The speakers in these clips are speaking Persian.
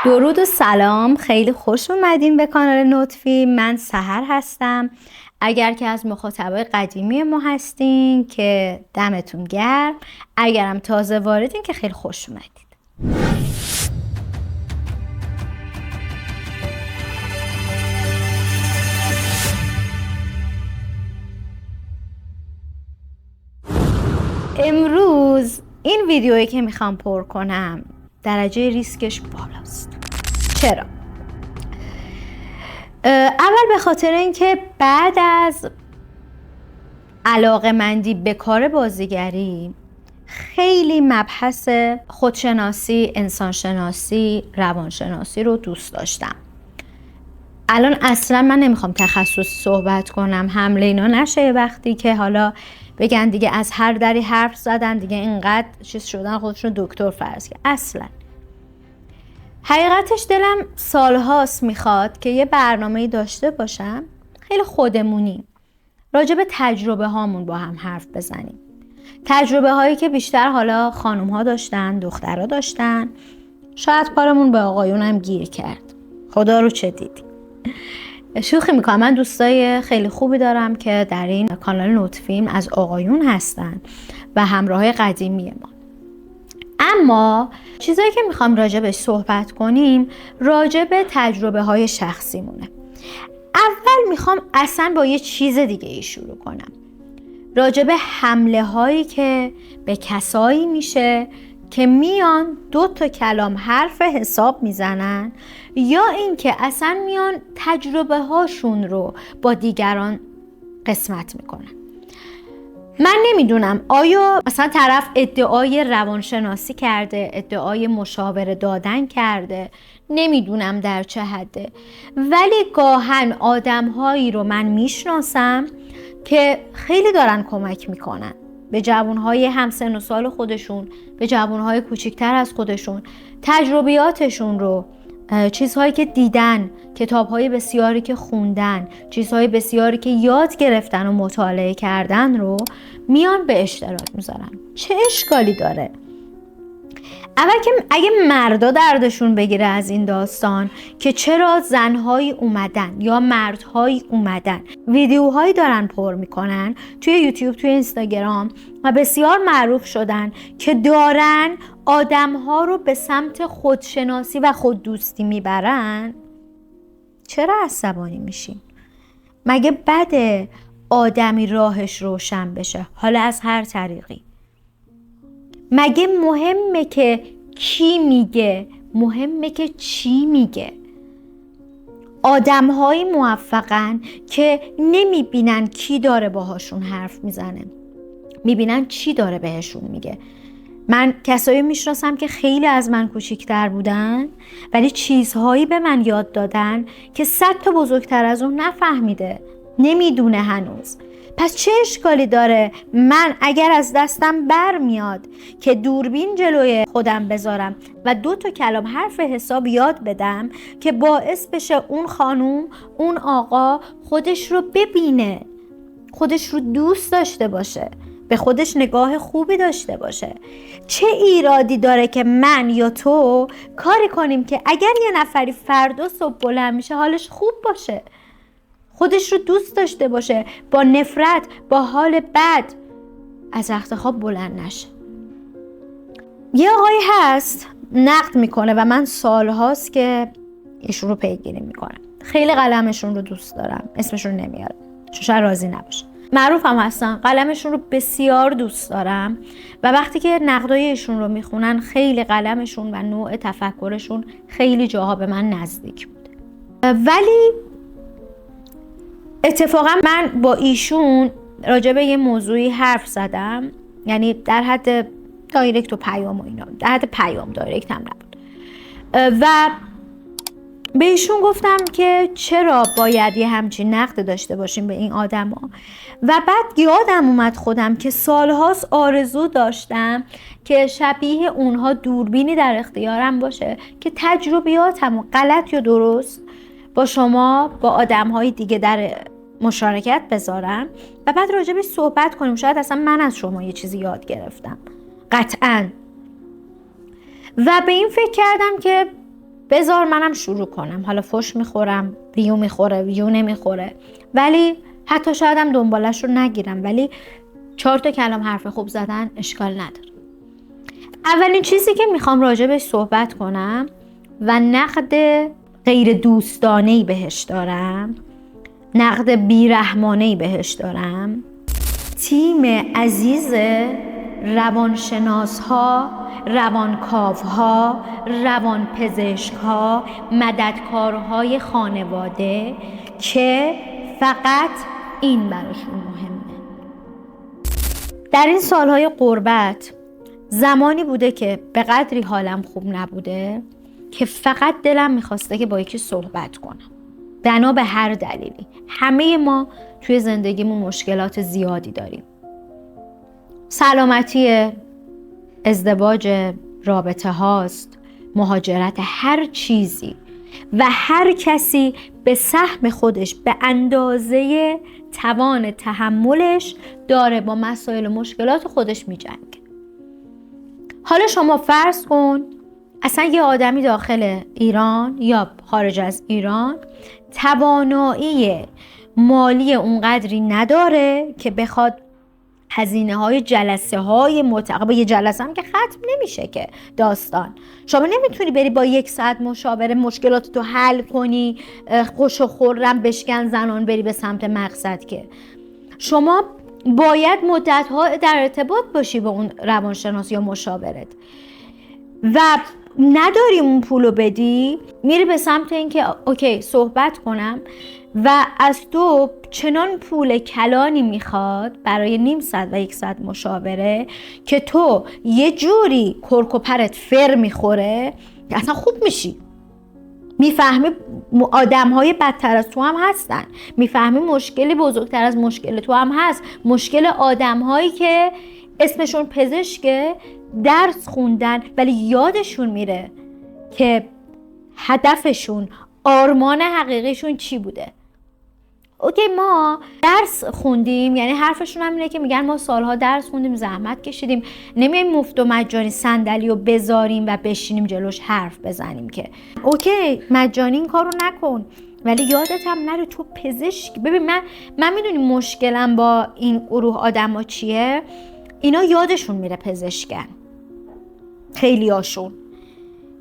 درود و سلام، خیلی خوش اومدین به کانال نطفی. من سحر هستم. اگر که از مخاطبای قدیمی ما هستین که دمتون گرم، اگرم تازه واردین که خیلی خوش اومدید. امروز این ویدیویی که میخوام پر کنم درجه ریسکش بالاست. چرا؟ اول به خاطر اینکه بعد از علاقه‌مندی به کار بازیگری خیلی مبحث خودشناسی، انسانشناسی، روانشناسی رو دوست داشتم. الان اصلا من نمیخوام تخصصی صحبت کنم، حمله اینا نشه وقتی که حالا بگن دیگه از هر دری حرف زدن دیگه اینقدر چیز شدن خودشون دکتر فرض کرد. اصلا حقیقتش دلم سالهاست میخواد که یه برنامه‌ای داشته باشم خیلی خودمونی راجع به تجربه هامون با هم حرف بزنیم. تجربه هایی که بیشتر حالا خانوم ها داشتن، دخترها داشتن، شاید کارمون به آقایون هم گیر کرد. خدا رو چه دیدی. شوخی میکنم، من دوستای خیلی خوبی دارم که در این کانال نطفیم از آقایون هستن و همراه قدیمی ما. اما چیزایی که میخوام راجع بهش صحبت کنیم راجع به تجربه های شخصی مونه. اول میخوام اصلا با یه چیز دیگه ای شروع کنم، راجع به حمله هایی که به کسایی میشه که میان 2 کلام حرف حساب میزنن، یا اینکه اصلا میان تجربه هاشون رو با دیگران قسمت میکنن. من نمیدونم آیا مثلا طرف ادعای روانشناسی کرده، ادعای مشاوره دادن کرده، نمیدونم در چه حده، ولی گاهن آدم‌هایی رو من میشناسم که خیلی دارن کمک میکنن به جوانهای همسن و سال خودشون، به جوانهای کوچکتر از خودشون، تجربیاتشون رو، چیزهایی که دیدن، کتابهای بسیاری که خوندن، چیزهای بسیاری که یاد گرفتن و مطالعه کردن رو میان به اشتراک میذارن. چه اشکالی داره؟ اول که اگه مردا دردشون بگیره از این داستان که چرا زنهایی اومدن یا مردهایی اومدن ویدیوهایی دارن پر میکنن توی یوتیوب، توی اینستاگرام و بسیار معروف شدن که دارن آدمها رو به سمت خودشناسی و خوددوستی میبرن، چرا عصبانی میشین؟ مگه بده آدمی راهش روشن بشه، حالا از هر طریقی؟ مگه مهمه که کی میگه؟ مهمه که چی میگه. آدم‌های موفقن که نمیبینن کی داره باهاشون حرف میزنه، میبینن چی داره بهشون میگه. من کسایی میشناسم که خیلی از من کوچیک‌تر بودن ولی چیزهایی به من یاد دادن که 100 تا بزرگتر از اون نفهمیده، نمیدونه هنوز. پس چه اشکالی داره من اگر از دستم برمیاد که دوربین جلوی خودم بذارم و 2 کلام حرف حساب یاد بدم که باعث بشه اون خانوم، اون آقا خودش رو ببینه، خودش رو دوست داشته باشه، به خودش نگاه خوبی داشته باشه؟ چه ایرادی داره که من یا تو کاری کنیم که اگر یه نفری فردا صبح بلند میشه حالش خوب باشه، خودش رو دوست داشته باشه، با نفرت، با حال بد از رخت خواب بلند نشه؟ یه آقایی هست نقد میکنه و من سالهاست که ایشون رو پیگیری میکنم، خیلی قلمشون رو دوست دارم، اسمشون نمیارم چون شاید راضی نباشه، معروف هم هستن، قلمشون رو بسیار دوست دارم و وقتی که نقدای ایشون رو میخونن خیلی قلمشون و نوع تفکرشون خیلی جاها به من نزدیک بوده. ولی اتفاقا من با ایشون راجع به یه موضوعی حرف زدم، یعنی در حد دایرکت و پیام و اینا، در حد پیام، دایرکت هم نبود، و به ایشون گفتم که چرا باید یه همچین نقد داشته باشیم به این آدما. و بعد یادم اومد خودم که سالهاست آرزو داشتم که شبیه اونها دوربینی در اختیارم باشه که تجربیاتمو غلط یا درست با شما، با آدم‌های دیگه در مشارکت بذارم و بعد راجبش صحبت کنیم. شاید اصلا من از شما یه چیزی یاد گرفتم، قطعاً. و به این فکر کردم که بذار منم شروع کنم، حالا فوش میخورم، ویو میخوره، ویو نمیخوره، ولی حتی شایدم دنبالش رو نگیرم، ولی 4 کلام حرف خوب زدن اشکال نداره. اولین چیزی که میخوام راجبش صحبت کنم و نقد غیر دوستانه‌ای بهش دارم، نقد بیرحمانه‌ای بهش دارم، تیم عزیز روانشناس‌ها، روانکاوها، روانپزشک‌ها، مددکارهای خانواده که فقط این براشون مهمه. در این سالهای غربت زمانی بوده که به قدری حالم خوب نبوده که فقط دلم میخواسته که با یکی صحبت کنم، بنا به هر دلیلی. همه ما توی زندگیمون مشکلات زیادی داریم، سلامتی، ازدواج، رابطه هاست، مهاجرت، هر چیزی، و هر کسی به سهم خودش به اندازه توان تحملش داره با مسائل و مشکلات خودش میجنگه. حالا شما فرض کن اصلا یه آدمی داخل ایران یا خارج از ایران توانایی مالی اونقدری نداره که بخواد هزینه های جلسه های یه جلسه هم که ختم نمیشه که داستان. شما نمیتونی بری با 1 ساعت مشاوره مشکلات تو حل کنی، خوش و خرم بشکن زنان بری به سمت مقصد، که شما باید مدت ها در ارتباط باشی با اون روانشناس یا مشاورت و نداری اون پولو بدی، میری به سمت اینکه اوکی صحبت کنم و از تو چنان پول کلانی میخواد برای نیم ساعت و 1 ساعت مشاوره که تو یه جوری کرک و پرت فر میخوره که اصلا خوب میشی. میفهمی آدم‌های بدتر از تو هم هستن، میفهمی مشکلی بزرگتر از مشکل تو هم هست، مشکل آدم‌هایی که اسمشون پزشکه، درس خوندن ولی یادشون میره که هدفشون، آرمان حقیقیشون چی بوده. اوکی ما درس خوندیم، یعنی حرفشون هم اینه که میگن ما سالها درس خوندیم، زحمت کشیدیم، نمیایم مفت و مجانی صندلی رو بذاریم و بشینیم جلوش حرف بزنیم که اوکی مجانی این کارو نکن، ولی یادت هم نره تو پزشک. ببین من میدونی مشکلم با این گروه آدما چیه؟ اینا یادشون میره پزشکن، خیلی هاشون.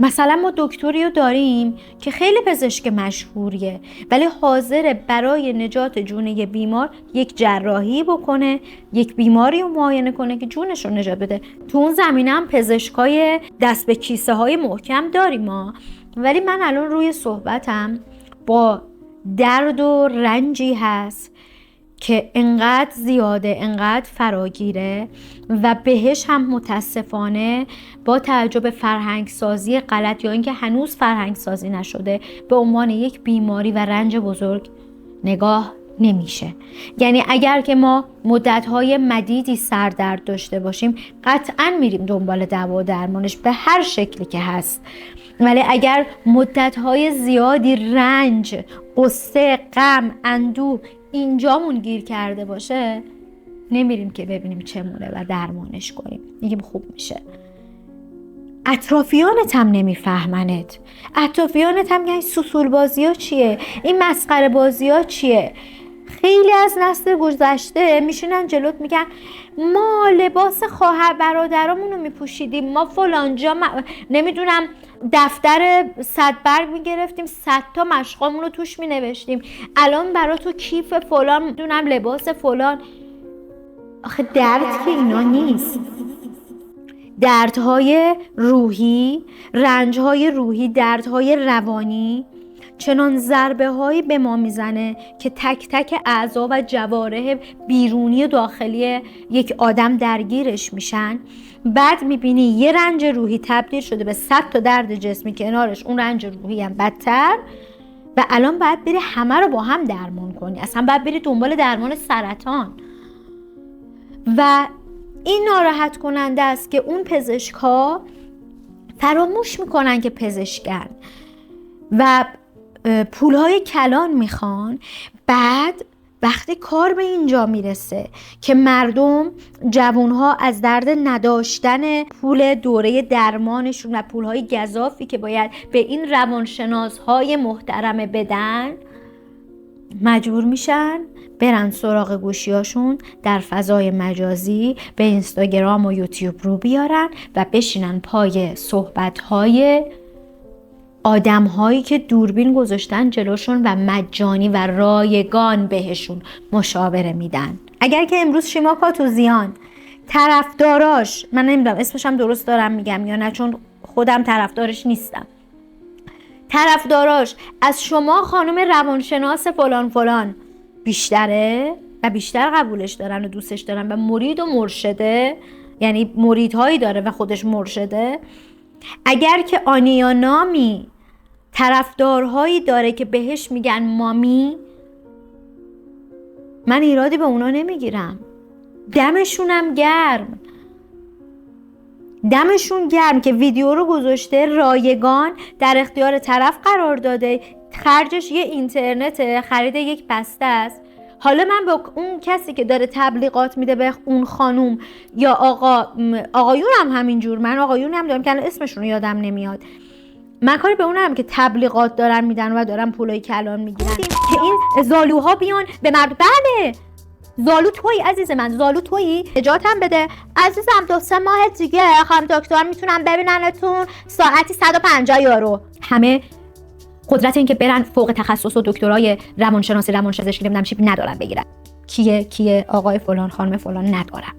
مثلا ما دکتری رو داریم که خیلی پزشک مشهوریه ولی حاضره برای نجات جون یه بیمار یک جراحی بکنه، یک بیماری رو معاینه کنه که جونش رو نجات بده. تو اون زمینه هم پزشکای دست به کیسه های محکم داریم ما. ولی من الان روی صحبتم با درد و رنجی هست که انقدر زیاده، انقدر فراگیره و بهش هم متاسفانه با توجه به فرهنگ سازی غلط یا اینکه هنوز فرهنگ سازی نشده به عنوان یک بیماری و رنج بزرگ نگاه نمیشه. یعنی اگر که ما مدت‌های مدیدی سردرد داشته باشیم قطعاً میریم دنبال دوا و درمانش به هر شکلی که هست، ولی اگر مدت‌های زیادی رنج، قصه، غم، اندوه اینجامون گیر کرده باشه نمیریم که ببینیم چمونه و درمانش کنیم، میگیم خوب میشه. اطرافیانت هم نمیفهمنت، اطرافیانت هم میگن سوسول بازی ها چیه، این مسخره بازی ها چیه. خیلی از نسل گذشته میشونن جلوت میگن ما لباس خواهر برادرامون رو میپوشیدیم، ما فلانجا نمیدونم دفتر 100 برگ میگرفتیم 100 تا مشقامون رو توش مینوشتیم، الان برا تو کیف فلان، میدونم لباس فلان. آخه درد که اینا نیست. دردهای روحی، رنجهای روحی، دردهای روانی چنان ضربه هایی به ما میزنه که تک تک اعضا و جوارح بیرونی و داخلی یک آدم درگیرش میشن. بعد میبینی یه رنج روحی تبدیل شده به 100 تا درد جسمی کنارش، اون رنج روحی هم بدتر، و الان باید بری همه رو با هم درمان کنی، اصلا باید بری دنبال درمان سرطان. و این ناراحت کننده است که اون پزشک ها فراموش میکنن که پزشکن و پولهای کلان میخوان، بعد وقتی کار به اینجا میرسه که مردم، جوانها از درد نداشتن پول دوره درمانشون و پولهای گزافی که باید به این روانشناسهای محترمه بدن، مجبور میشن برن سراغ گوشیاشون در فضای مجازی به اینستاگرام و یوتیوب رو بیارن و بشینن پای صحبت‌های آدم‌هایی که دوربین گذاشتن جلوشون و مجانی و رایگان بهشون مشاوره میدن. اگر که امروز شیما کاتوزیان طرفداراش، من نمیدونم اسمشم درست دارم میگم یا نه چون خودم طرفدارش نیستم، طرفداراش از شما خانم روانشناس فلان فلان بیشتره و بیشتر قبولش دارن و دوستش دارن و مرید و مرشده، یعنی مریدهایی داره و خودش مرشده، اگر که آنیا نامی طرفدارهایی داره که بهش میگن مامی، من ایرادی به اونا نمیگیرم، دمشونم گرم، دمشون گرم که ویدیو رو گذاشته، رایگان در اختیار طرف قرار داده، خرجش یه اینترنت، خرید یک بسته است. حالا من با اون کسی که داره تبلیغات میده به اون خانوم یا آقایون هم همینجور، من آقایون هم دارم که اسمشون رو یادم نمیاد، من کاری به اونم که تبلیغات دارن میدن و دارن پولای کلان میگیرن که این زالوها بیان به مرد. بله زالو تویی عزیز من، زالو تویی، نجاتم بده عزیزم، 2-3 ماه دیگه خانم دکتر میتونم ببیننتون ساعتی 150 یورو. همه قدرت این که برن فوق تخصص و دکترای روانشناسی روانپزشکی نمیدونم چی ندارن بگیرن. کیه آقای فلان خانم فلان ندارن.